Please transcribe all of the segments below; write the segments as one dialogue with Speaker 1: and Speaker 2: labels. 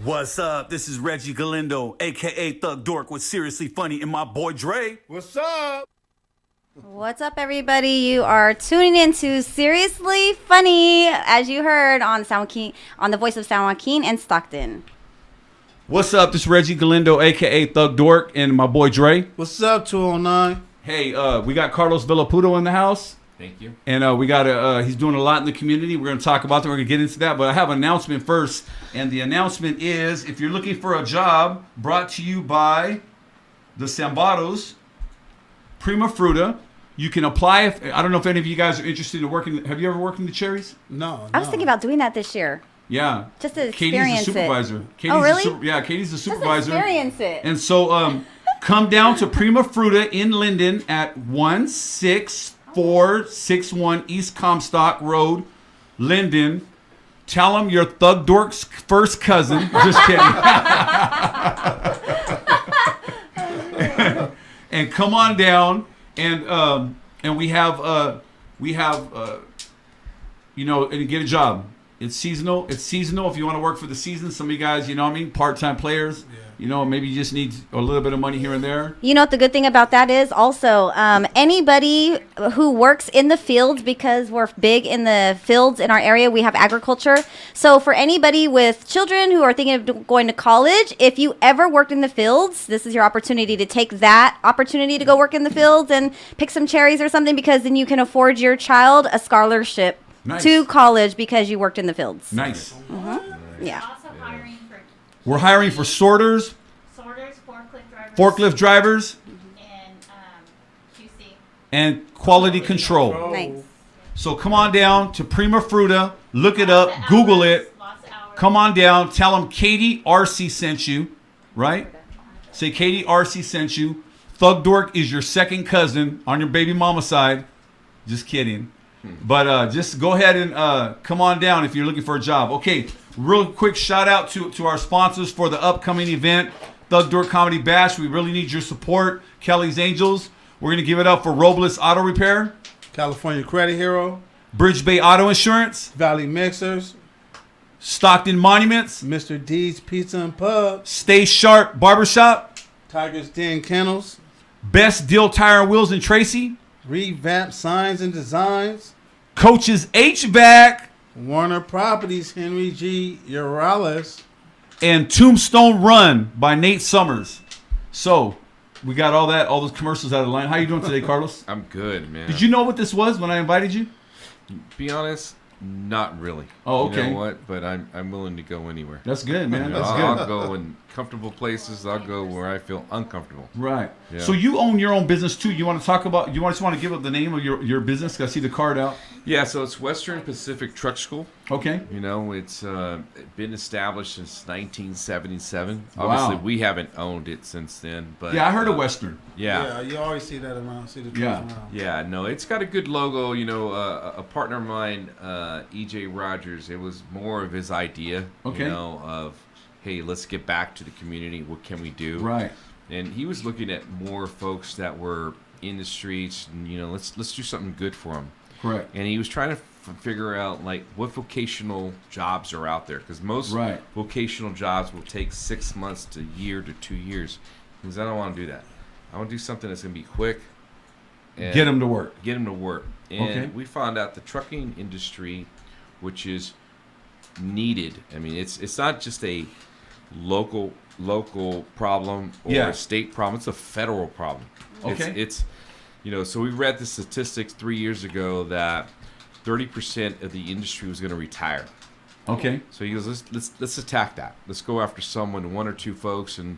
Speaker 1: What's up? This is Reggie Galindo, a.k.a. Thug Dork with Seriously Funny, and my boy Dre.
Speaker 2: What's up?
Speaker 3: What's up, everybody? You are tuning into Seriously Funny, as you heard on the voice of San Joaquin and Stockton.
Speaker 1: What's up? This is Reggie Galindo, a.k.a. Thug Dork, and my boy Dre.
Speaker 2: What's up, 209?
Speaker 1: Hey, we got Carlos Villaputo in the house.
Speaker 4: Thank you.
Speaker 1: And we got he's doing a lot in the community. We're going to talk about that. We're going to get into that. But I have an announcement first. And the announcement is, if you're looking for a job, brought to you by the Sambados, Prima Fruta, you can apply. I don't know if any of you guys are interested in working. Have you ever worked in the Cherries?
Speaker 2: No.
Speaker 3: I was thinking about doing that this year.
Speaker 1: Yeah.
Speaker 3: Just to
Speaker 1: Katie's
Speaker 3: experience
Speaker 1: the supervisor.
Speaker 3: it.
Speaker 1: Katie's
Speaker 3: really?
Speaker 1: Katie's the
Speaker 3: Just
Speaker 1: supervisor.
Speaker 3: experience it.
Speaker 1: And so come down to Prima Fruta in Linden at 16461 East Comstock Road, Linden. Tell them you're Thug Dork's first cousin. Just kidding. And come on down, and we have and get a job. It's seasonal. It's seasonal if you want to work for the season. Some of you guys, part-time players. Yeah. Maybe you just need a little bit of money here and there.
Speaker 3: You know what the good thing about that is also anybody who works in the fields, because we're big in the fields in our area, we have agriculture. So for anybody with children who are thinking of going to college, if you ever worked in the fields, this is your opportunity to take that opportunity to go work in the fields and pick some cherries or something, because then you can afford your child a scholarship to college because you worked in the fields.
Speaker 1: Nice.
Speaker 3: Mm-hmm. Yeah.
Speaker 1: We're hiring for sorters, forklift drivers,
Speaker 5: and QC.
Speaker 1: and quality control.
Speaker 3: Nice.
Speaker 1: So come on down to Prima Fruta, look it up, Google it. Come on down, tell them Katie RC sent you, right? Say Katie RC sent you. Thug Dork is your second cousin on your baby mama side. Just kidding. But just go ahead and come on down if you're looking for a job. Okay, real quick shout out to our sponsors for the upcoming event, Thug Dork Comedy Bash. We really need your support. Kelly's Angels. We're going to give it up for Robles Auto Repair,
Speaker 2: California Credit Hero,
Speaker 1: Bridge Bay Auto Insurance,
Speaker 2: Valley Mixers,
Speaker 1: Stockton Monuments,
Speaker 2: Mr. D's Pizza and Pub,
Speaker 1: Stay Sharp Barbershop,
Speaker 2: Tiger's Den Kennels,
Speaker 1: Best Deal Tire and Wheels in Tracy,
Speaker 2: Revamp Signs and Designs,
Speaker 1: Coaches HVAC,
Speaker 2: Warner Properties, Henry G. Urales,
Speaker 1: and Tombstone Run by Nate Summers. So we got all those commercials out of the line. How you doing today, Carlos?
Speaker 4: I'm good, man.
Speaker 1: Did you know what this was when I invited you?
Speaker 4: Be honest, not really.
Speaker 1: Oh, okay.
Speaker 4: You know what? But I'm willing to go anywhere.
Speaker 1: That's good, man. That's
Speaker 4: I'll
Speaker 1: good.
Speaker 4: go in comfortable places. I'll go where I feel uncomfortable.
Speaker 1: Right.
Speaker 4: Yeah.
Speaker 1: So you own your own business too. You want to talk about? You just want to give up the name of your business? 'Cause I see the card out.
Speaker 4: Yeah. So it's Western Pacific Truck School.
Speaker 1: Okay.
Speaker 4: It's been established since 1977.
Speaker 1: Wow.
Speaker 4: Obviously, we haven't owned it since then. But
Speaker 1: Yeah, I heard of Western.
Speaker 4: Yeah.
Speaker 2: you always see that around. See the trucks
Speaker 1: Yeah.
Speaker 2: around.
Speaker 4: Yeah, no, it's got a good logo. A partner of mine, EJ Rogers, it was more of his idea,
Speaker 1: Okay.
Speaker 4: of, hey, let's get back to the community. What can we do?
Speaker 1: Right.
Speaker 4: And he was looking at more folks that were in the streets, and, let's do something good for them.
Speaker 1: Correct.
Speaker 4: And he was trying to figure out, like, what vocational jobs are out there. Because most vocational jobs will take 6 months to a year to 2 years. Because I don't want to do that. I want to do something that's going to be quick. And
Speaker 1: Get them to work.
Speaker 4: Get them to work. And
Speaker 1: Okay.
Speaker 4: we found out the trucking industry, which is needed. I mean, it's not just a local problem or a state problem. It's a federal problem.
Speaker 1: Okay.
Speaker 4: It's so we read the statistics 3 years ago that 30% of the industry was going to retire.
Speaker 1: Okay.
Speaker 4: So he goes, let's attack that. Let's go after one or two folks and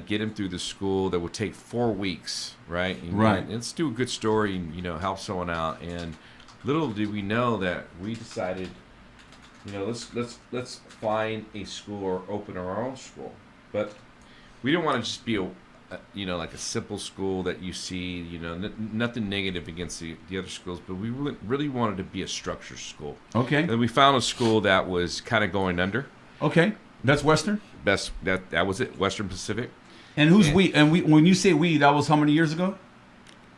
Speaker 4: get him through the school that would take 4 weeks, right? And let's do a good story and help someone out. And little did we know that we decided, let's find a school or open our own school. But we didn't want to just be like a simple school that you see, nothing negative against the other schools, but we really wanted to be a structured school.
Speaker 1: Okay.
Speaker 4: And we found a school that was kind of going under.
Speaker 1: Okay. That's Western?
Speaker 4: That was it, Western Pacific.
Speaker 1: And who's we? And when you say we, that was how many years ago?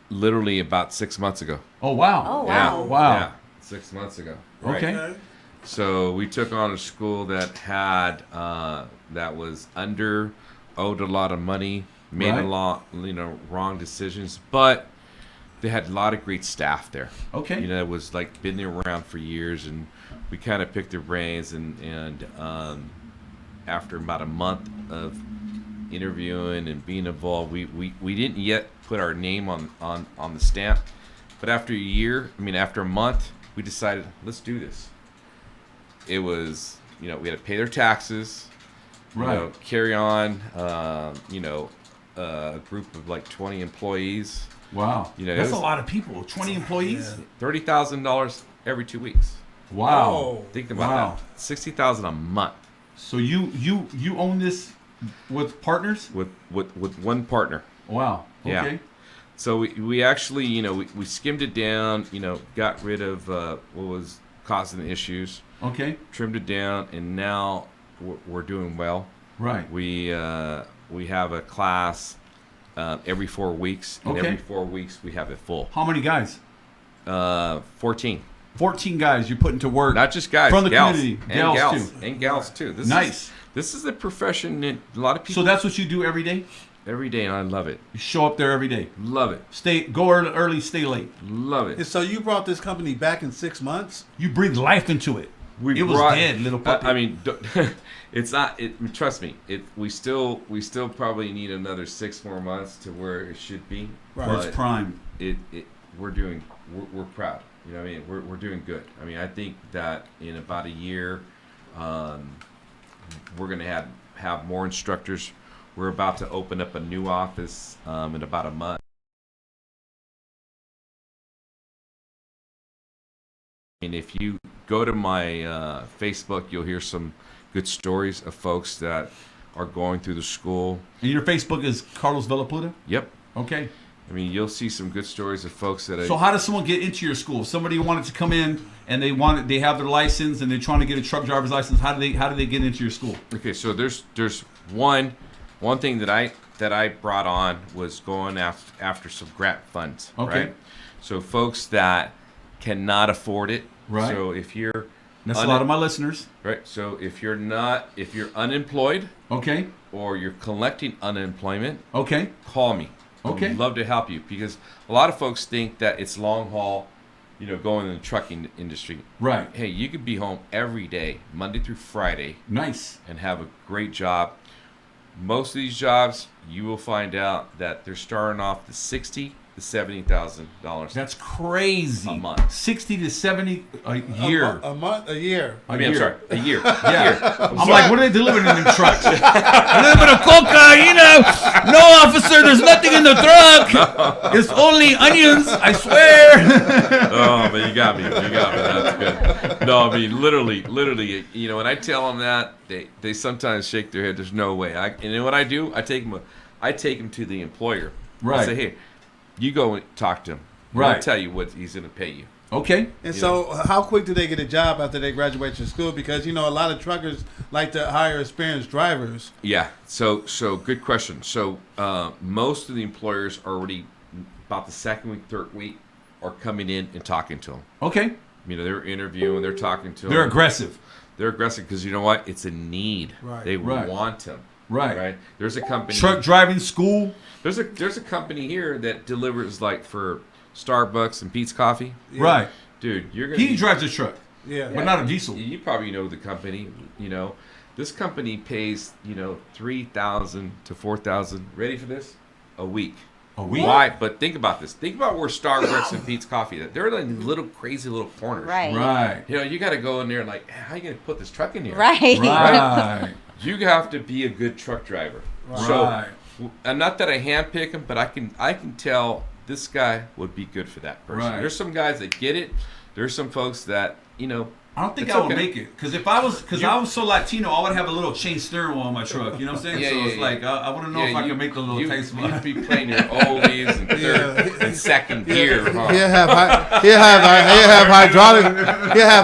Speaker 4: Literally about 6 months ago.
Speaker 1: Oh, wow.
Speaker 3: Oh,
Speaker 4: Yeah.
Speaker 3: wow.
Speaker 1: Wow.
Speaker 4: Yeah. 6 months ago.
Speaker 1: Okay.
Speaker 4: So we took on a school that had that was owed a lot of money, made
Speaker 1: Right.
Speaker 4: a lot, wrong decisions, but they had a lot of great staff there.
Speaker 1: Okay.
Speaker 4: It was like been around for years, and we kind of picked their brains, and after about a month of interviewing and being involved, we didn't yet put our name on the stamp, but after a month, we decided, let's do this. It was, we had to pay their taxes,
Speaker 1: Right.
Speaker 4: carry on, a group of like 20 employees,
Speaker 1: Wow.
Speaker 4: it
Speaker 1: That's a
Speaker 4: was
Speaker 1: lot of people. 20 employees.
Speaker 4: $30,000 every 2 weeks.
Speaker 1: Wow.
Speaker 2: Oh.
Speaker 4: Think about
Speaker 1: Wow.
Speaker 4: that. $60,000 a month
Speaker 1: So you own this with partners?
Speaker 4: with one partner.
Speaker 1: Wow.
Speaker 4: Yeah.
Speaker 1: Okay.
Speaker 4: So we actually, we skimmed it down, got rid of what was causing the issues,
Speaker 1: Okay.
Speaker 4: trimmed it down, and now we're doing well.
Speaker 1: Right.
Speaker 4: We have a class every 4 weeks, and
Speaker 1: Okay.
Speaker 4: every 4 weeks we have it full.
Speaker 1: How many guys?
Speaker 4: 14.
Speaker 1: 14 guys you're putting to work.
Speaker 4: Not just guys,
Speaker 1: From the
Speaker 4: gals,
Speaker 1: community.
Speaker 4: and
Speaker 1: Gals,
Speaker 4: gals,
Speaker 1: too.
Speaker 4: and gals too.
Speaker 1: Nice.
Speaker 4: This is a profession that a lot of people
Speaker 1: So that's what you do every day?
Speaker 4: every day, and I love it.
Speaker 1: You show up there every day.
Speaker 4: Love it.
Speaker 1: Go early, stay late.
Speaker 4: Love it.
Speaker 2: And so you brought this company back in 6 months?
Speaker 1: You breathe life into it.
Speaker 4: We
Speaker 1: It was
Speaker 4: brought-
Speaker 1: dead, little puppy.
Speaker 4: I mean, it's not. Trust me. We still probably need another 6 more months to where it should be.
Speaker 2: Right.
Speaker 1: Where it's
Speaker 4: But
Speaker 1: prime.
Speaker 4: we're proud. You know what I mean? We're doing good. I mean, I think that in about a year, we're gonna have more instructors. We're about to open up a new office in about a month. And if you go to my Facebook, you'll hear some good stories of folks that are going through the school.
Speaker 1: And your Facebook is Carlos Villaputa?
Speaker 4: Yep.
Speaker 1: Okay.
Speaker 4: I mean, you'll see some good stories of folks that
Speaker 1: So how does someone get into your school? If somebody wanted to come in and they have their license and they're trying to get a truck driver's license, how do they get into your school?
Speaker 4: Okay, so there's one thing that I brought on was going after some grant funds.
Speaker 1: Okay.
Speaker 4: Right? So folks that cannot afford it.
Speaker 1: Right.
Speaker 4: So if you're
Speaker 1: That's a lot of my listeners.
Speaker 4: right. So if you're unemployed
Speaker 1: Okay.
Speaker 4: or you're collecting unemployment,
Speaker 1: Okay.
Speaker 4: call me.
Speaker 1: Okay.
Speaker 4: I'd love to help you, because a lot of folks think that it's long haul, going in the trucking industry.
Speaker 1: Right.
Speaker 4: Hey, you could be home every day, Monday through Friday,
Speaker 1: Nice.
Speaker 4: and have a great job. Most of these jobs, you will find out that they're starting off at $60,000 to $70,000.
Speaker 1: That's crazy.
Speaker 4: A month.
Speaker 1: 60 to 70 a year.
Speaker 2: A month? A year?
Speaker 1: A
Speaker 4: I'm
Speaker 1: year.
Speaker 4: sorry, a year.
Speaker 1: Yeah. I'm like, what are they delivering in them trucks? A little bit of coca, No, officer, there's nothing in the truck. It's only onions, I swear.
Speaker 4: Oh, but you got me. That's good. No, I mean, literally, when I tell them that, they sometimes shake their head. There's no way. And then what I do, I take them to the employer.
Speaker 1: Right.
Speaker 4: I say, hey, you go and talk to him.
Speaker 1: Right.
Speaker 4: I'll tell you what he's going to pay you.
Speaker 1: Okay.
Speaker 2: And so how quick do they get a job after they graduate from school? Because, a lot of truckers like to hire experienced drivers.
Speaker 4: Yeah. So good question. So most of the employers are already about the second week, third week, are coming in and talking to them.
Speaker 1: Okay.
Speaker 4: They're interviewing, they're talking to them.
Speaker 1: They're aggressive.
Speaker 4: They're aggressive because you know what? It's a need.
Speaker 2: Right.
Speaker 4: They
Speaker 1: Right.
Speaker 4: want them.
Speaker 1: Right.
Speaker 4: Right. There's a company.
Speaker 1: Truck driving school.
Speaker 4: There's a company here that delivers like for Starbucks and Pete's Coffee.
Speaker 2: Yeah.
Speaker 1: Right.
Speaker 4: Dude, you're gonna.
Speaker 1: He drives a truck,
Speaker 2: Yeah.
Speaker 1: but not a diesel.
Speaker 4: You probably know the company. This company pays $3,000 to $4,000. Ready for this? A week.
Speaker 1: A week?
Speaker 4: Why? But think about this. Think about where Starbucks and Pete's Coffee. They're like little crazy little corners.
Speaker 3: Right.
Speaker 1: Right.
Speaker 4: You got to go in there and like, how are you gonna put this truck in here?
Speaker 3: Right.
Speaker 1: Right.
Speaker 4: You have to be a good truck driver. So,
Speaker 1: Right.
Speaker 4: and not that I handpick them, but I can tell this guy would be good for that person.
Speaker 1: Right.
Speaker 4: There's some guys that get it. There's some folks that
Speaker 1: I don't think
Speaker 4: It's
Speaker 1: I would
Speaker 4: okay.
Speaker 1: make it, because I was so Latino, I would have a little chain steering wheel on my truck. You know what I'm saying?
Speaker 4: Yeah,
Speaker 1: so
Speaker 4: yeah,
Speaker 1: it's
Speaker 4: yeah.
Speaker 1: like I wouldn't know if I could make the little taste.
Speaker 4: You'd be playing your oldies and,
Speaker 2: Yeah.
Speaker 4: and second gear. Huh?
Speaker 2: He'll have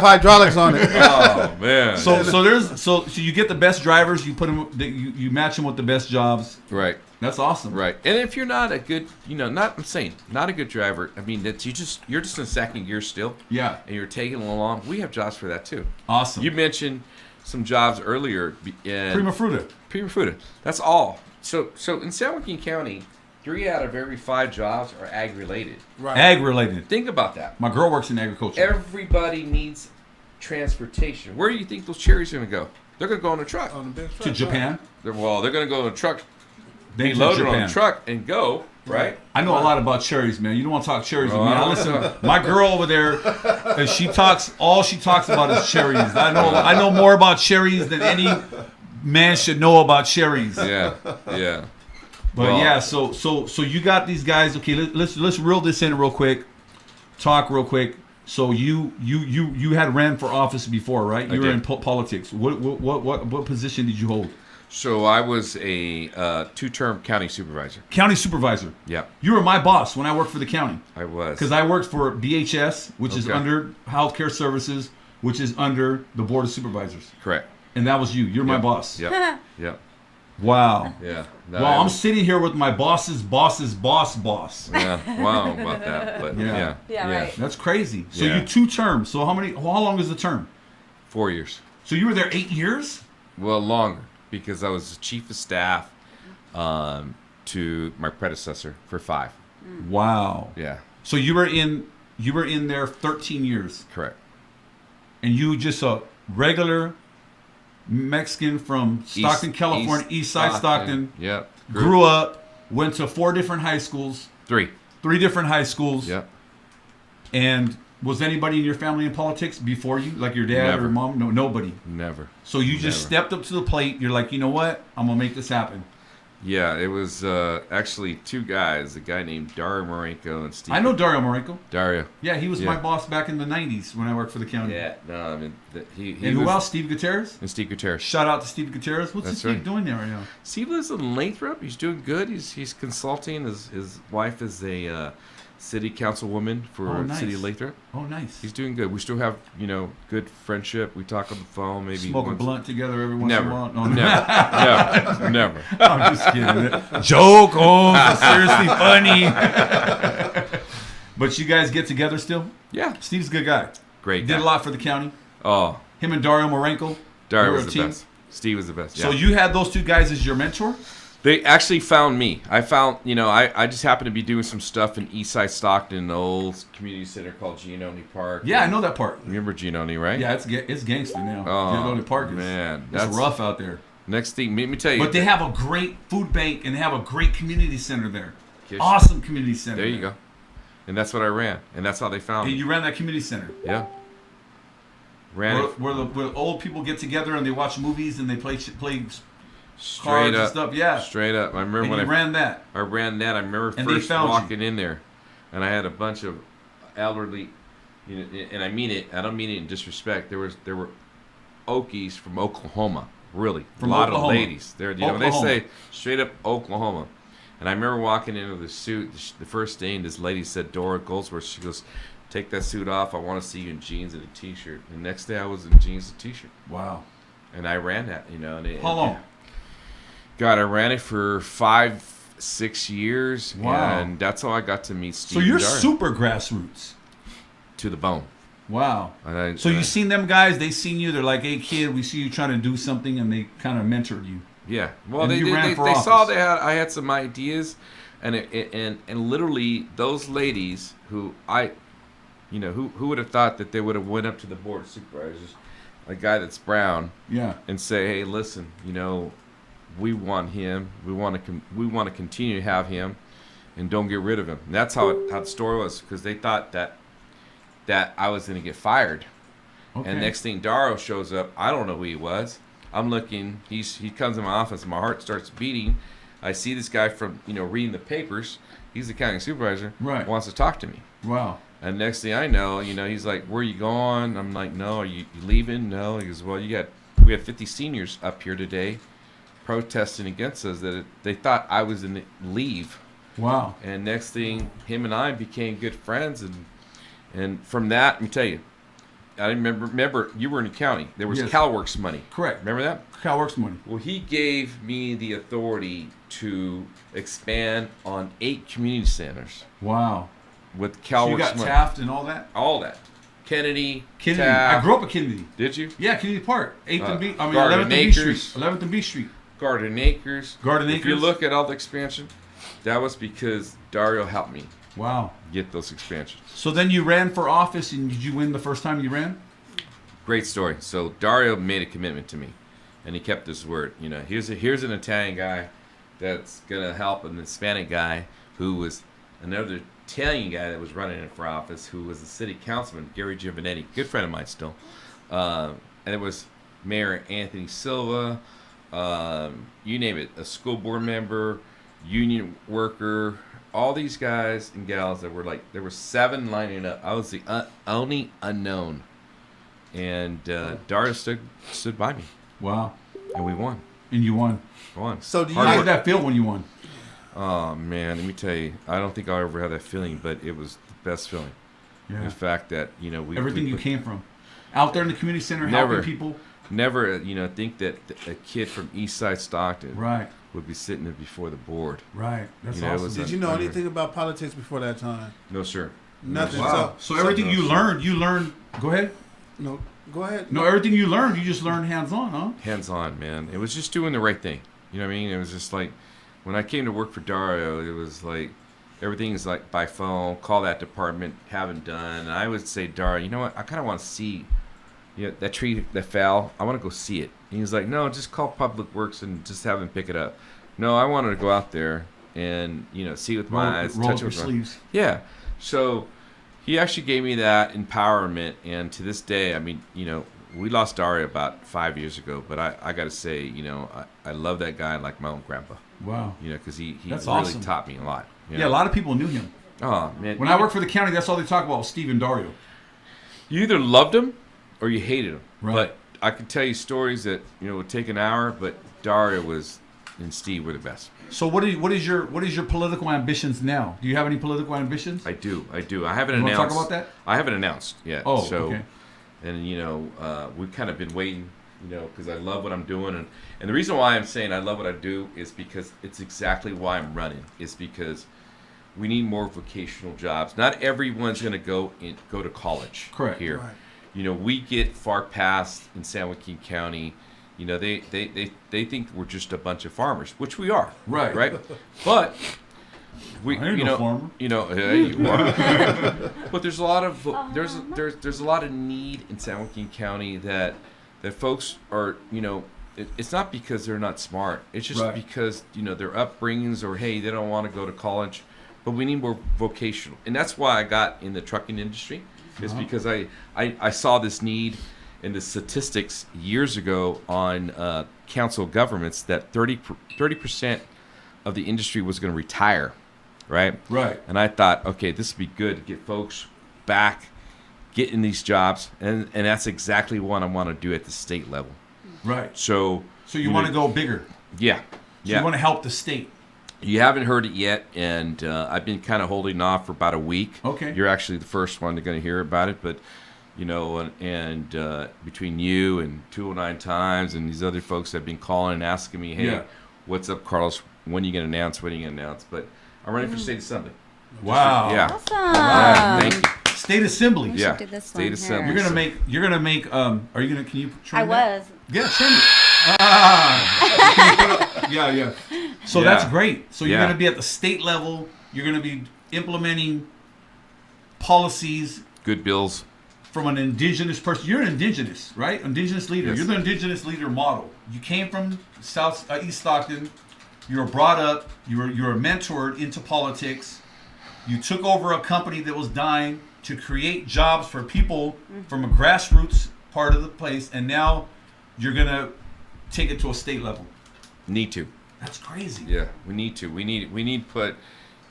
Speaker 2: hydraulics on it.
Speaker 4: Oh man.
Speaker 1: So you get the best drivers. You put them. You match them with the best jobs.
Speaker 4: Right.
Speaker 1: That's awesome.
Speaker 4: Right. And if you're not a good, I'm saying not a good driver. I mean, that you're just in second gear still.
Speaker 1: Yeah.
Speaker 4: And you're taking it along. We have jobs for that too.
Speaker 1: Awesome.
Speaker 4: You mentioned some jobs earlier.
Speaker 1: Prima fruta.
Speaker 4: That's all. So in San Joaquin County, 3 out of every 5 jobs are ag related.
Speaker 2: Right.
Speaker 1: Ag related.
Speaker 4: Think about that.
Speaker 1: My girl works in agriculture.
Speaker 4: Everybody needs transportation. Where do you think those cherries are going to go? They're going to go on a truck.
Speaker 2: On the big truck,
Speaker 1: To Japan.
Speaker 4: They're going to go on a truck,
Speaker 1: Then
Speaker 4: be
Speaker 1: to
Speaker 4: loaded on
Speaker 1: Japan.
Speaker 4: a truck, and go, right?
Speaker 1: I know a lot about cherries, man. You don't want to talk cherries with me.
Speaker 4: I
Speaker 1: I
Speaker 4: don't
Speaker 1: listen.
Speaker 4: know.
Speaker 1: My girl over there, all she talks about is cherries. I know more about cherries than any man should know about cherries.
Speaker 4: Yeah.
Speaker 1: But
Speaker 4: Well-
Speaker 1: yeah, so you got these guys. Okay, let's reel this in real quick. Talk real quick. So you had ran for office before, right? You
Speaker 4: I
Speaker 1: were
Speaker 4: did.
Speaker 1: in politics. What position did you hold?
Speaker 4: So I was a 2-term county supervisor.
Speaker 1: County supervisor.
Speaker 4: Yep,
Speaker 1: You were my boss when I worked for the county.
Speaker 4: I was.
Speaker 1: Because I worked for BHS, which is
Speaker 4: Okay.
Speaker 1: under Healthcare Services, which is under the Board of Supervisors.
Speaker 4: Correct.
Speaker 1: And that was you. You're my
Speaker 4: Yep.
Speaker 1: boss.
Speaker 4: Yep. Yep.
Speaker 1: Wow.
Speaker 4: Yeah.
Speaker 1: Well, I'm sitting here with my boss's boss's boss.
Speaker 4: Yeah. Wow about that, but
Speaker 1: Yeah.
Speaker 4: yeah.
Speaker 3: right.
Speaker 1: That's crazy. So
Speaker 4: Yeah.
Speaker 1: you 2 terms. So how long is the term?
Speaker 4: 4 years.
Speaker 1: So you were there 8 years?
Speaker 4: Well, longer because I was chief of staff to my predecessor for 5.
Speaker 1: Wow.
Speaker 4: Yeah.
Speaker 1: So you were in there 13 years,
Speaker 4: Correct.
Speaker 1: and you just a regular Mexican from Stockton, California, East Side Stockton.
Speaker 4: Yep.
Speaker 1: Grew up, went to 4 different high schools,
Speaker 4: 3.
Speaker 1: 3 different high schools.
Speaker 4: Yep.
Speaker 1: And was anybody in your family in politics before you, like your dad
Speaker 4: Never.
Speaker 1: or mom? No, nobody.
Speaker 4: Never.
Speaker 1: So you just
Speaker 4: Never.
Speaker 1: stepped up to the plate. You're like, you know what? I'm gonna make this happen.
Speaker 4: Yeah, it was actually 2 guys, a guy named Dario Marenko and Steve.
Speaker 1: I know Dario Marenko.
Speaker 4: Dario.
Speaker 1: Yeah, he was
Speaker 4: Yeah.
Speaker 1: my boss back in the 90s when I worked for the county.
Speaker 4: Yeah, no, I mean, he
Speaker 1: And who
Speaker 4: was,
Speaker 1: else? Steve Gutierrez.
Speaker 4: And Steve Gutierrez.
Speaker 1: Shout out to Steve Gutierrez. What's
Speaker 4: That's
Speaker 1: Steve
Speaker 4: right.
Speaker 1: doing there right now?
Speaker 4: Steve lives in Lathrop. He's doing good. He's consulting. His wife is a city councilwoman for
Speaker 1: Oh, nice.
Speaker 4: City of Lathrop.
Speaker 1: Oh, nice.
Speaker 4: He's doing good. We still have good friendship. We talk on the phone maybe
Speaker 1: Smoke a
Speaker 4: once.
Speaker 1: blunt together every once
Speaker 4: Never.
Speaker 1: in a while. No,
Speaker 4: Never. Never.
Speaker 1: I'm just kidding. Joke. Oh, that's seriously funny. But you guys get together still?
Speaker 4: Yeah.
Speaker 1: Steve's a good guy.
Speaker 4: Great.
Speaker 1: Did
Speaker 4: guy.
Speaker 1: a lot for the county.
Speaker 4: Oh,
Speaker 1: Him and Dario Marenko.
Speaker 4: Dario
Speaker 1: they were
Speaker 4: was
Speaker 1: a
Speaker 4: the
Speaker 1: team.
Speaker 4: best. Steve was the best. Yeah.
Speaker 1: So you had those 2 guys as your mentor?
Speaker 4: They actually found me. I found, I just happened to be doing some stuff in Eastside Stockton, an old community center called Giannone Park.
Speaker 1: Yeah, I know that part.
Speaker 4: Remember Giannone, right?
Speaker 1: Yeah, it's gangster now.
Speaker 4: Oh,
Speaker 1: Giannone Park is,
Speaker 4: man,
Speaker 1: it's
Speaker 4: that's
Speaker 1: rough out there.
Speaker 4: Next thing, let me tell you.
Speaker 1: But they have a great food bank and they have a great community center there.
Speaker 4: Kish.
Speaker 1: Awesome community center.
Speaker 4: There you go. And that's what I ran. And that's how they found
Speaker 1: And
Speaker 4: me.
Speaker 1: you ran that community center.
Speaker 4: Yeah. Ran
Speaker 1: Where,
Speaker 4: it
Speaker 1: where old people get together and they watch movies and they play cards
Speaker 4: straight
Speaker 1: and
Speaker 4: up.
Speaker 1: stuff. Yeah.
Speaker 4: Straight up. I remember
Speaker 1: And
Speaker 4: when
Speaker 1: you ran that.
Speaker 4: I ran that. I remember
Speaker 1: And they
Speaker 4: first
Speaker 1: found you.
Speaker 4: walking in there, and I had a bunch of elderly, and I mean it. I don't mean it in disrespect. There were Okies from Oklahoma, really,
Speaker 1: From
Speaker 4: a lot
Speaker 1: Oklahoma.
Speaker 4: of ladies. They
Speaker 1: Oklahoma.
Speaker 4: say straight up Oklahoma. And I remember walking into the suit the first day, and this lady said, Dora Goldsworth, she goes, "Take that suit off. I want to see you in jeans and a t-shirt." The next day, I was in jeans and t-shirt,
Speaker 1: Wow.
Speaker 4: and I ran that.
Speaker 1: How long?
Speaker 4: God, I ran it for 5-6 years,
Speaker 1: Wow.
Speaker 4: and that's how I got to meet Steve.
Speaker 1: So you're
Speaker 4: and Dario.
Speaker 1: super grassroots.
Speaker 4: To the bone.
Speaker 1: Wow.
Speaker 4: And
Speaker 1: So you seen them guys? They seen you. They're like, "Hey, kid, we see you trying to do something," and they kind of mentored you.
Speaker 4: Yeah. Well,
Speaker 1: And
Speaker 4: they
Speaker 1: you ran for
Speaker 4: they saw
Speaker 1: office.
Speaker 4: I had some ideas, and and literally those ladies who who would have thought that they would have went up to the board of supervisors, a guy that's brown,
Speaker 1: Yeah.
Speaker 4: and say, "Hey, listen, we want him. We want to continue to have him, and don't get rid of him." And that's how the story was, because they thought that I was going to get fired.
Speaker 1: Okay.
Speaker 4: And next thing, Dario shows up. I don't know who he was. I'm looking. He comes in my office. My heart starts beating. I see this guy from reading the papers. He's the county supervisor.
Speaker 1: Right.
Speaker 4: Wants to talk to me.
Speaker 1: Wow.
Speaker 4: And next thing I know, he's like, "Where are you going?" I'm like, "No, are you leaving?" No. He goes, "Well, we have 50 seniors up here today, protesting against us. That they thought I was in leave
Speaker 1: Wow.
Speaker 4: And next thing, him and I became good friends, and from that, let me tell you, I remember you were in the county. There was
Speaker 1: Yes.
Speaker 4: CalWorks money.
Speaker 1: Correct.
Speaker 4: Remember that?
Speaker 1: CalWorks money.
Speaker 4: Well, he gave me the authority to expand on 8 community centers
Speaker 1: Wow.
Speaker 4: with
Speaker 1: So
Speaker 4: CalWorks
Speaker 1: you got
Speaker 4: money.
Speaker 1: Taft and all that?
Speaker 4: All that. Kennedy,
Speaker 1: Kennedy.
Speaker 4: Taft.
Speaker 1: I grew up at Kennedy.
Speaker 4: Did you?
Speaker 1: Yeah, Kennedy Park. 8th and B. I mean,
Speaker 4: Garden
Speaker 1: 11th and B Street.
Speaker 4: Acres.
Speaker 1: 11th and B Street.
Speaker 4: Garden Acres.
Speaker 1: Garden
Speaker 4: If you
Speaker 1: Acres.
Speaker 4: look at all the expansion, that was because Dario helped me
Speaker 1: Wow.
Speaker 4: get those expansions.
Speaker 1: So then you ran for office, and did you win the first time you ran?
Speaker 4: Great story. So Dario made a commitment to me, and he kept his word. You know, here's an Italian guy that's gonna help an Hispanic guy who was another Italian guy that was running for office, who was the city councilman, Gary Giovanetti, good friend of mine still. And it was Mayor Anthony Silva, you name it, a school board member, union worker, all these guys and gals that were like, there were 7 lining up. I was the only unknown. And Dario stood by me,
Speaker 1: Wow.
Speaker 4: and we won.
Speaker 1: And you won.
Speaker 4: Won.
Speaker 2: So do you-
Speaker 1: How
Speaker 4: Hard
Speaker 1: did
Speaker 4: work.
Speaker 1: that feel when you won?
Speaker 4: Oh man, let me tell you, I don't think I'll ever have that feeling, but it was the best feeling.
Speaker 1: Yeah.
Speaker 4: The fact that we
Speaker 1: Everything
Speaker 4: we
Speaker 1: you
Speaker 4: put-
Speaker 1: came from. Out there in the community center
Speaker 4: Never.
Speaker 1: helping people.
Speaker 4: never think that a kid from East Side Stockton
Speaker 1: Right.
Speaker 4: would be sitting there before the board.
Speaker 1: Right. That's
Speaker 4: You know, it
Speaker 1: awesome.
Speaker 4: was
Speaker 2: Did you know anything about politics before that time?
Speaker 4: No sir.
Speaker 2: Nothing.
Speaker 1: Wow. So everything you learned. Go ahead.
Speaker 2: No, go ahead.
Speaker 1: No, everything you learned, you just learned hands on, huh?
Speaker 4: Hands on, man. It was just doing the right thing. You know what I mean? It was just like when I came to work for Dario, it was like everything is like by phone, call that department, haven't done. And I would say, Dario, you know what? I kind of want to see that tree that fell. I want to go see it. And he was like, no, just call Public Works and just have them pick it up. No, I wanted to go out there and see with my eyes,
Speaker 1: roll
Speaker 4: touch
Speaker 1: up
Speaker 4: it
Speaker 1: your
Speaker 4: with my
Speaker 1: sleeves.
Speaker 4: Yeah. So he actually gave me that empowerment. And to this day, I mean, we lost Dario about 5 years ago, but I got to say, I love that guy like my own grandpa,
Speaker 1: Wow.
Speaker 4: because he
Speaker 1: That's
Speaker 4: really
Speaker 1: awesome.
Speaker 4: taught me a lot.
Speaker 1: Yeah, a lot of people knew him.
Speaker 4: Oh, man.
Speaker 1: When I worked for the county, that's all they talk about was Steve and Dario.
Speaker 4: You either loved him or you hated him.
Speaker 1: Right.
Speaker 4: But I could tell you stories that, would take an hour, but Dario and Steve were the best.
Speaker 1: So what is your political ambitions now? Do you have any political ambitions?
Speaker 4: I do. I haven't
Speaker 1: You wanna
Speaker 4: announced.
Speaker 1: talk about that?
Speaker 4: I haven't announced yet.
Speaker 1: Oh,
Speaker 4: so,
Speaker 1: okay.
Speaker 4: And we've kind of been waiting, because I love what I'm doing, and the reason why I'm saying I love what I do is because it's exactly why I'm running. Is because we need more vocational jobs. Not everyone's going to go to college.
Speaker 1: Correct.
Speaker 4: Here.
Speaker 2: Right.
Speaker 4: We get far past in San Joaquin County. They think we're just a bunch of farmers, which we are.
Speaker 1: Right.
Speaker 4: Right. But we,
Speaker 1: I ain't no farmer.
Speaker 4: Yeah, you are. But there's a lot of there's a lot of need in San Joaquin County that folks are it's not because they're not smart. It's just
Speaker 1: Right.
Speaker 4: because their upbringings or hey they don't want to go to college. But we need more vocational, and that's why I got in the trucking industry. Is because I saw this need in the statistics years ago on council governments that 30% of the industry was going to retire, right?
Speaker 1: Right.
Speaker 4: And I thought, okay, this would be good to get folks back, get in these jobs, and that's exactly what I want to do at the state level.
Speaker 1: Right.
Speaker 4: So
Speaker 1: you want to go bigger.
Speaker 4: Yeah.
Speaker 1: So
Speaker 4: Yeah.
Speaker 1: you want to help the state.
Speaker 4: You haven't heard it yet, and I've been kind of holding off for about a week.
Speaker 1: Okay.
Speaker 4: You're actually the first one that's going to hear about it, but between you and 209 Times and these other folks that have been calling and asking me, hey,
Speaker 1: Yeah.
Speaker 4: what's up, Carlos? When are you going to announce? When are you going to announce? But I'm running for state assembly.
Speaker 1: Wow.
Speaker 4: Yeah.
Speaker 3: Awesome.
Speaker 4: Yeah, thank you.
Speaker 1: State assembly.
Speaker 3: We
Speaker 4: Yeah.
Speaker 3: should do this
Speaker 4: State
Speaker 3: one
Speaker 4: assembly.
Speaker 3: here.
Speaker 1: You're gonna make are you gonna can you trim
Speaker 3: I
Speaker 1: that?
Speaker 3: was.
Speaker 1: Yeah, trim it. Ah. Yeah. So
Speaker 4: Yeah.
Speaker 1: that's great. So you're
Speaker 4: Yeah.
Speaker 1: gonna be at the state level, you're gonna be implementing policies
Speaker 4: Good bills.
Speaker 1: from an indigenous person. You're an indigenous, right? Indigenous leader.
Speaker 4: Yes.
Speaker 1: You're the indigenous leader model. You came from East Stockton. You were brought up. You were mentored into politics. You took over a company that was dying to create jobs for people from a grassroots part of the place, and now you're gonna take it to a state level.
Speaker 4: Need to.
Speaker 1: That's crazy.
Speaker 4: Yeah, we need to. We need to put,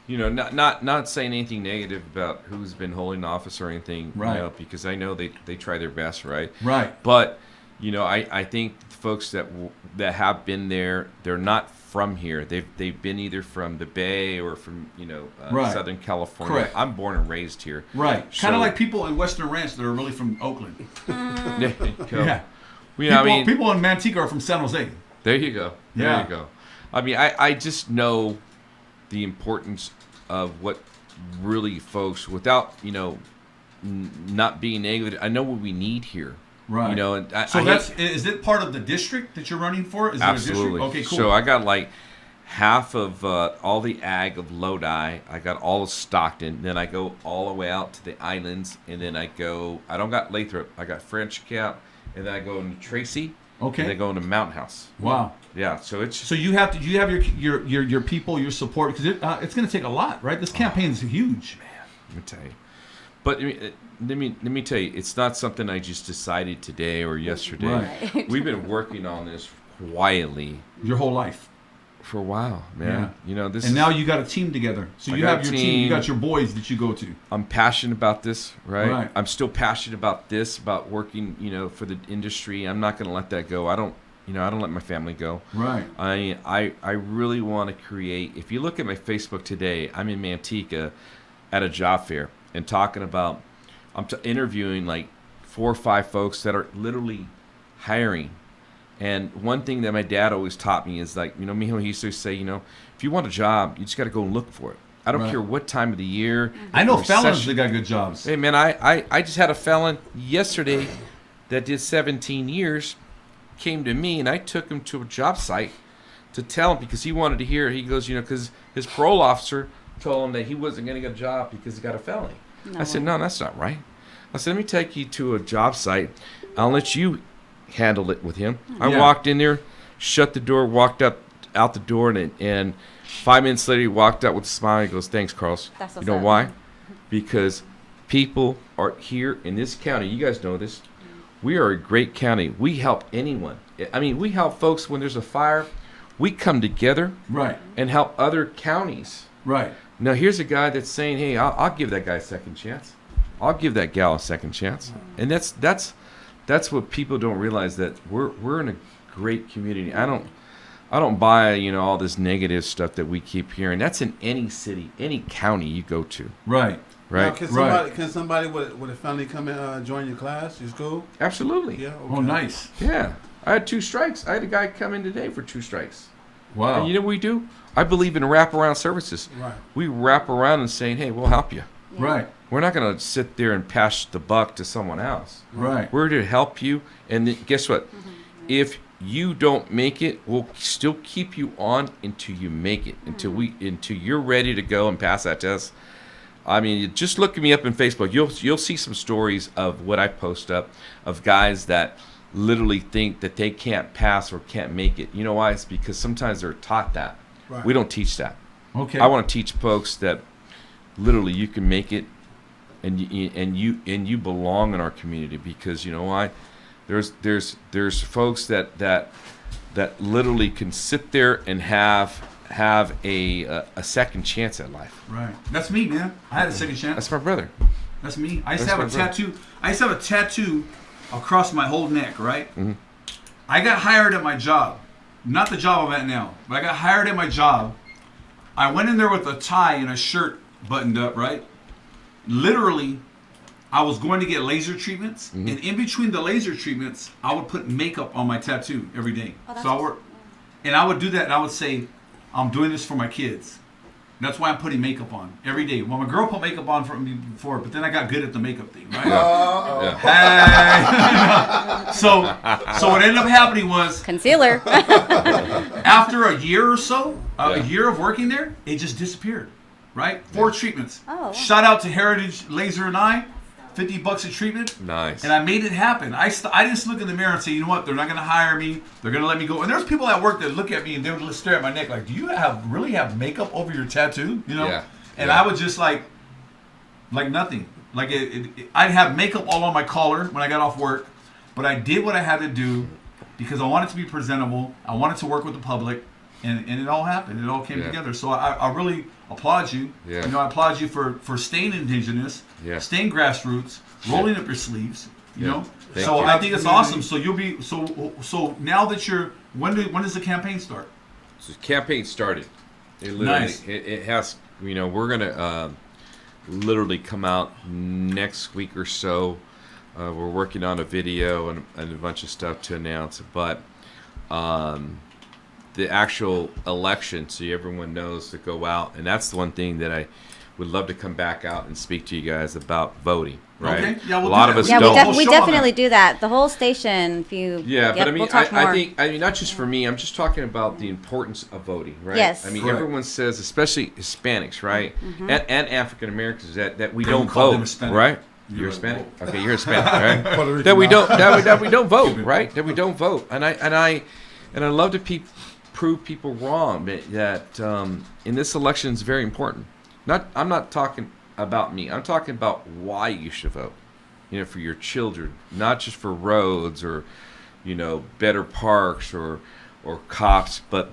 Speaker 4: not saying anything negative about who's been holding office or anything,
Speaker 1: Right.
Speaker 4: because I know they try their best, right?
Speaker 1: Right.
Speaker 4: But, I think folks that have been there, they're not from here. They've been either from the Bay or from
Speaker 1: Right.
Speaker 4: Southern California.
Speaker 1: Correct.
Speaker 4: I'm born and raised here.
Speaker 1: Right.
Speaker 4: So-
Speaker 1: Kind of like people in Western Ranch that are really from Oakland.
Speaker 4: There you go.
Speaker 1: Yeah. People in Manteca are from San Jose.
Speaker 4: There you go. There
Speaker 1: Yeah.
Speaker 4: you go. I mean, I just know the importance of what really folks, without not being negative. I know what we need here.
Speaker 1: Right.
Speaker 4: And
Speaker 1: Is it part of the district that you're running for? Is
Speaker 4: absolutely.
Speaker 1: It a district? Okay, cool.
Speaker 4: So I got like half of all the ag of Lodi. I got all of Stockton. Then I go all the way out to the islands, and then I don't got Lathrop. I got French Cap, and then I go into Tracy.
Speaker 1: Okay.
Speaker 4: And then go into Mountain House.
Speaker 1: Wow.
Speaker 4: Yeah. So it's
Speaker 1: So you have your people, your support, because it's going to take a lot, right? This campaign is huge.
Speaker 4: Let me tell you. But let me tell you, it's not something I just decided today or yesterday.
Speaker 3: Right.
Speaker 4: We've been working on this quietly
Speaker 1: Your whole life.
Speaker 4: for a while, man. This
Speaker 1: And now you got a team together. So
Speaker 4: I
Speaker 1: you
Speaker 4: got
Speaker 1: have your
Speaker 4: a
Speaker 1: team. You
Speaker 4: team.
Speaker 1: got your boys that you go to.
Speaker 4: I'm passionate about this, right?
Speaker 1: Right.
Speaker 4: I'm still passionate about this, about working, for the industry. I'm not going to let that go. I don't let my family go.
Speaker 1: Right.
Speaker 4: I really want to create. If you look at my Facebook today, I'm in Manteca at a job fair and talking about. I'm interviewing like 4 or 5 folks that are literally hiring. And one thing that my dad always taught me is like, Mijo, he used to say, if you want a job, you just got to go and look for it. I don't
Speaker 1: Right.
Speaker 4: care what time of the year.
Speaker 1: I know
Speaker 4: the
Speaker 1: felons
Speaker 4: recession.
Speaker 1: that got good jobs.
Speaker 4: Hey, man, I just had a felon yesterday that did 17 years, came to me, and I took him to a job site to tell him because he wanted to hear. He goes, because his parole officer told him that he wasn't going to get a job because he got a felony. I said, no, that's not right. I said, let me take you to a job site. I'll let you handle it with him. I
Speaker 1: Yeah.
Speaker 4: walked in there, shut the door, walked out the door, and 5 minutes later, he walked out with a smile. He goes, thanks, Carlos.
Speaker 3: That's
Speaker 4: You
Speaker 3: what's
Speaker 4: know
Speaker 3: up.
Speaker 4: why? Because people are here in this county. You guys know this. We are a great county. We help anyone. I mean, we help folks when there's a fire. We come together
Speaker 1: Right.
Speaker 4: and help other counties.
Speaker 1: Right.
Speaker 4: Now, here's a guy that's saying, hey, I'll give that guy a second chance. I'll give that gal a second chance. And that's what people don't realize, that we're in a great community. I don't buy, all this negative stuff that we keep hearing. That's in any city, any county you go to.
Speaker 1: Right.
Speaker 4: Right?
Speaker 2: Now, can somebody with a family come and join your class, your school?
Speaker 4: Absolutely.
Speaker 2: Yeah. Okay.
Speaker 1: Oh, nice.
Speaker 4: Yeah. I had 2 strikes. I had a guy come in today for 2 strikes.
Speaker 1: Wow.
Speaker 4: And you know what we do? I believe in wraparound services.
Speaker 2: Right.
Speaker 4: We wrap around and saying, hey, we'll help you.
Speaker 1: Right.
Speaker 4: We're not going to sit there and pass the buck to someone else.
Speaker 1: Right.
Speaker 4: We're to help you. And then guess what? If you don't make it, we'll still keep you on until you make it, until you're ready to go and pass that test. I mean, just look me up on Facebook. You'll see some stories of what I post up of guys that literally think that they can't pass or can't make it. You know why? It's because sometimes they're taught that.
Speaker 2: Right.
Speaker 4: We don't teach that.
Speaker 1: Okay.
Speaker 4: I want to teach folks that literally you can make it, and you belong in our community, because you know why? There's folks that literally can sit there and have a second chance at life.
Speaker 1: Right. That's me, man. I had a second chance.
Speaker 4: That's my brother.
Speaker 1: That's me. I used to
Speaker 4: That's
Speaker 1: have a
Speaker 4: my brother.
Speaker 1: tattoo. I used to have a tattoo across my whole neck, right?
Speaker 4: Mhm.
Speaker 1: I got hired at my job. Not the job I'm at now, but I got hired at my job. I went in there with a tie and a shirt buttoned up, right? Literally, I was going to get laser treatments, and in between the laser treatments, I would put makeup on my tattoo every day.
Speaker 3: Oh, that's
Speaker 1: So I work, and I would do that, and I would say, I'm doing this for my kids. And that's why I'm putting makeup on every day. Well, my girl put makeup on for me before, but then I got good at the makeup thing, right?
Speaker 4: Yeah.
Speaker 1: Hey. So what ended up happening was,
Speaker 3: Concealer.
Speaker 1: after a year or so, a
Speaker 4: Yeah.
Speaker 1: year of working there, it just disappeared, right? 4 treatments.
Speaker 3: Oh, wow.
Speaker 1: Shout out to Heritage Laser and Eye, $50 a treatment.
Speaker 4: Nice.
Speaker 1: And I made it happen. I didn't look in the mirror and say, you know what, they're not going to hire me. They're going to let me go. And there's people at work that look at me and they would stare at my neck like, do you really have makeup over your tattoo? You know?
Speaker 4: Yeah.
Speaker 1: And
Speaker 4: Yeah.
Speaker 1: I would just like nothing. Like I'd have makeup all on my collar when I got off work. But I did what I had to do because I wanted to be presentable. I wanted to work with the public. And it all happened. It all came
Speaker 4: Yeah.
Speaker 1: together. So I really applaud you.
Speaker 4: Yeah.
Speaker 1: You know, I applaud you for staying indigenous,
Speaker 4: Yeah.
Speaker 1: staying grassroots, rolling up your sleeves. You
Speaker 4: Yeah.
Speaker 1: know.
Speaker 4: Thank
Speaker 1: So
Speaker 4: you.
Speaker 1: I think it's awesome. So you'll be so now that you're when does the campaign start?
Speaker 4: So the campaign started. It literally,
Speaker 1: Nice.
Speaker 4: it has, we're going to literally come out next week or so. We're working on a video and a bunch of stuff to announce. But the actual election, so everyone knows to go out. And that's the one thing that I would love to come back out and speak to you guys about voting. Right?
Speaker 1: Okay. Yeah, we'll
Speaker 4: a lot
Speaker 1: do
Speaker 4: of
Speaker 1: that.
Speaker 4: us
Speaker 3: Yeah,
Speaker 4: don't.
Speaker 3: we
Speaker 1: Show on
Speaker 3: definitely
Speaker 1: that.
Speaker 3: do that. The whole station. If you
Speaker 4: Yeah, but I mean,
Speaker 3: we'll talk more.
Speaker 4: I think not just for me. I'm just talking about the importance of voting, right?
Speaker 3: Yes.
Speaker 4: I mean,
Speaker 1: Correct.
Speaker 4: everyone says, especially Hispanics, right, and African Americans, that we don't
Speaker 1: call them
Speaker 4: vote,
Speaker 1: Hispanic.
Speaker 4: right?
Speaker 1: You're
Speaker 4: You're
Speaker 1: right.
Speaker 4: Hispanic. Okay, you're Hispanic, right?
Speaker 2: Puerto Rican
Speaker 4: that we
Speaker 2: now.
Speaker 4: don't that we don't vote, right? That we don't vote, and I love to prove people wrong. That in this election is very important. I'm not talking about me. I'm talking about why you should vote. For your children, not just for roads or, better parks or cops, but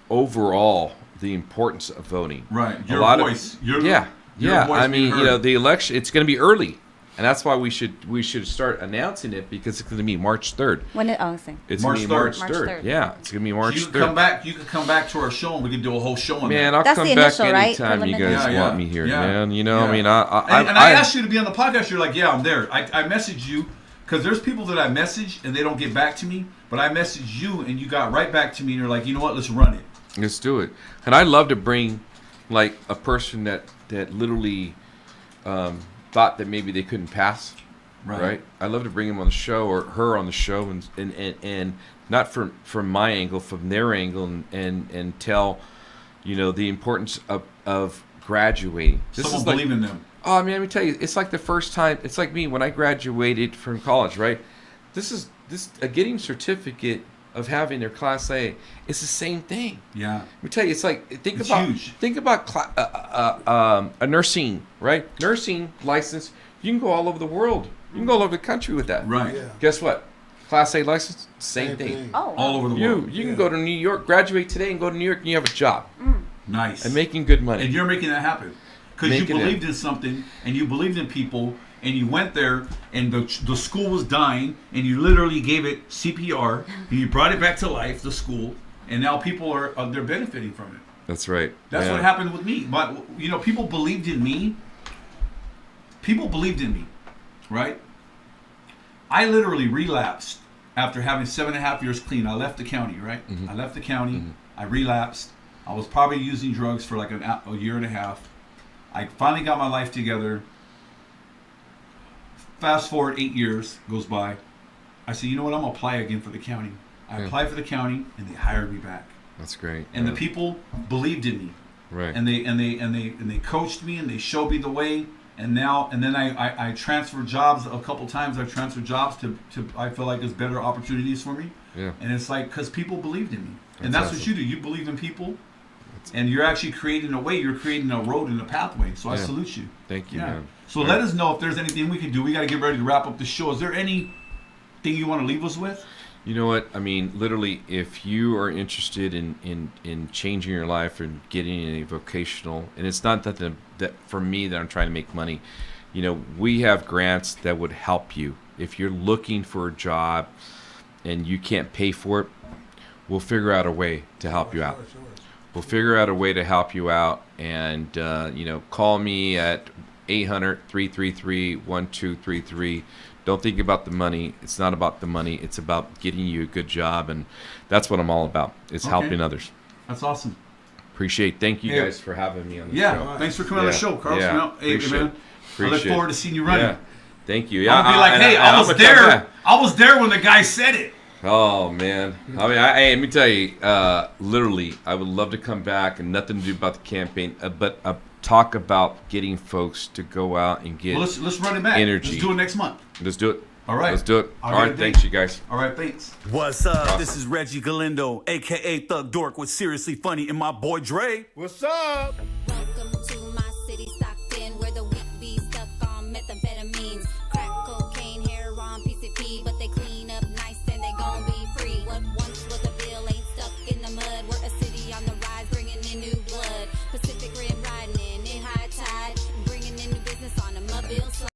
Speaker 4: overall the importance of voting.
Speaker 1: Right.
Speaker 4: A
Speaker 1: Your
Speaker 4: lot
Speaker 1: voice.
Speaker 4: Of,
Speaker 1: Your
Speaker 4: yeah.
Speaker 1: voice
Speaker 4: I
Speaker 1: being
Speaker 4: mean,
Speaker 1: heard.
Speaker 4: the election. It's going to be early, and that's why we should start announcing it because it's going to be March 3rd.
Speaker 3: When it, say.
Speaker 4: It's
Speaker 1: March
Speaker 4: going to be
Speaker 1: 3rd.
Speaker 4: March
Speaker 3: March
Speaker 4: 3rd.
Speaker 3: 3rd.
Speaker 4: Yeah, it's going to be March
Speaker 1: You can
Speaker 4: 3rd.
Speaker 1: come back. You can come back to our show and we can do a whole show on
Speaker 4: Man,
Speaker 1: that.
Speaker 4: I'll
Speaker 3: That's
Speaker 4: come
Speaker 3: the
Speaker 4: back
Speaker 3: initial, right?
Speaker 4: anytime you guys
Speaker 3: Preliminary.
Speaker 4: want me here,
Speaker 1: Yeah.
Speaker 4: man.
Speaker 1: Yeah.
Speaker 4: I mean,
Speaker 1: And I asked you to be on the podcast. You're like, yeah, I'm there. I messaged you because there's people that I message and they don't get back to me, but I messaged you and you got right back to me and you're like, you know what? Let's run it.
Speaker 4: Let's do it. And I'd love to bring, like, a person that literally thought that maybe they couldn't pass. Right. I'd love to bring him on the show or her on the show and not from my angle, from their angle, and tell, the importance of graduating.
Speaker 1: Someone believe in them.
Speaker 4: Oh, I mean, let me tell you, it's like the first time. It's like me when I graduated from college, right? This getting certificate of having their Class A. It's the same thing.
Speaker 1: Yeah.
Speaker 4: Let me tell you, it's like
Speaker 1: It's huge.
Speaker 4: think about a nursing, right? Nursing license. You can go all over the world. You can go all over the country with that.
Speaker 1: Right.
Speaker 2: Yeah.
Speaker 4: Guess what? Class A license, same thing.
Speaker 2: thing.
Speaker 3: Oh,
Speaker 1: All over the world.
Speaker 4: You can go to New York, graduate today, and go to New York, and you have a job
Speaker 1: Nice.
Speaker 4: and making good money.
Speaker 1: And you're making that happen because you
Speaker 4: Making it.
Speaker 1: believed in something and you believed in people and you went there and the school was dying and you literally gave it CPR and you brought it back to life, the school, and now people are they're benefiting from it.
Speaker 4: That's right.
Speaker 1: That's
Speaker 4: Yeah.
Speaker 1: what happened with me. But people believed in me. People believed in me, right? I literally relapsed after having 7.5 years clean. I left the county, right? I left the county. I relapsed. I was probably using drugs for like a year and a half. I finally got my life together. Fast forward 8 years goes by. I said, you know what? I'm gonna apply again for the county. I applied for the county, and they hired me back.
Speaker 4: That's great.
Speaker 1: And
Speaker 4: Yeah.
Speaker 1: the people believed in me,
Speaker 4: Right.
Speaker 1: and they coached me, and they showed me the way. And then I transferred jobs a couple times. I've transferred jobs to I feel like there's better opportunities for me.
Speaker 4: Yeah.
Speaker 1: And it's like because people believed in me, and
Speaker 4: That's
Speaker 1: that's what
Speaker 4: awesome.
Speaker 1: you do. You believe in people, and you're actually creating a way. You're creating a road and a pathway. So I
Speaker 4: Yeah.
Speaker 1: salute you.
Speaker 4: Thank you,
Speaker 1: Yeah.
Speaker 4: man.
Speaker 1: So let us know if there's anything we can do. We got to get ready to wrap up the show. Is there anything you want to leave us with?
Speaker 4: You know what? I mean, literally, if you are interested in changing your life and getting a vocational, and it's not that for me that I'm trying to make money, we have grants that would help you. If you're looking for a job and you can't pay for it, we'll figure out a way to help you out. We'll figure out a way to help you out, and call me at 800-333-1233. Don't think about the money. It's not about the money. It's about getting you a good job, and that's what I'm all about. It's
Speaker 1: Okay.
Speaker 4: helping others.
Speaker 1: That's awesome.
Speaker 4: Thank you
Speaker 1: Yeah.
Speaker 4: guys for having me on the
Speaker 1: Yeah.
Speaker 4: show.
Speaker 1: Thanks for coming on the show, Carlos.
Speaker 4: Yeah.
Speaker 1: Hey,
Speaker 4: Appreciate
Speaker 1: man.
Speaker 4: it.
Speaker 1: I look
Speaker 4: Appreciate
Speaker 1: forward
Speaker 4: it.
Speaker 1: to seeing you running.
Speaker 4: Yeah. Thank you. Yeah,
Speaker 1: I'll be like, hey, I was
Speaker 4: I'm gonna come
Speaker 1: there.
Speaker 4: back.
Speaker 1: I was there when the guy said it.
Speaker 4: Oh man, I mean, let me tell you, literally, I would love to come back and nothing to do about the campaign, but talk about getting folks to go out and get.
Speaker 1: Well, let's run it back.
Speaker 4: Energy.
Speaker 1: Let's do it next month.
Speaker 4: Let's do it.
Speaker 1: All right.
Speaker 4: Let's do it.
Speaker 1: I'll
Speaker 4: All
Speaker 1: get
Speaker 4: right,
Speaker 1: a
Speaker 4: thanks,
Speaker 1: date.
Speaker 4: you guys.
Speaker 1: All right, thanks.
Speaker 6: What's up? This is Reggie Galindo, aka Thug Dork with Seriously Funny, and my boy Dre.
Speaker 2: What's up?
Speaker 7: Welcome to my city, Stockton, where the weak be stuck on methamphetamines, crack cocaine, heroin, PCP, but they clean up nice and they gon' be free. What once was a bill ain't stuck in the mud. We're a city on the rise, bringing in new blood. Pacific Rim riding in high tide, bringing in new business on a mobile slide.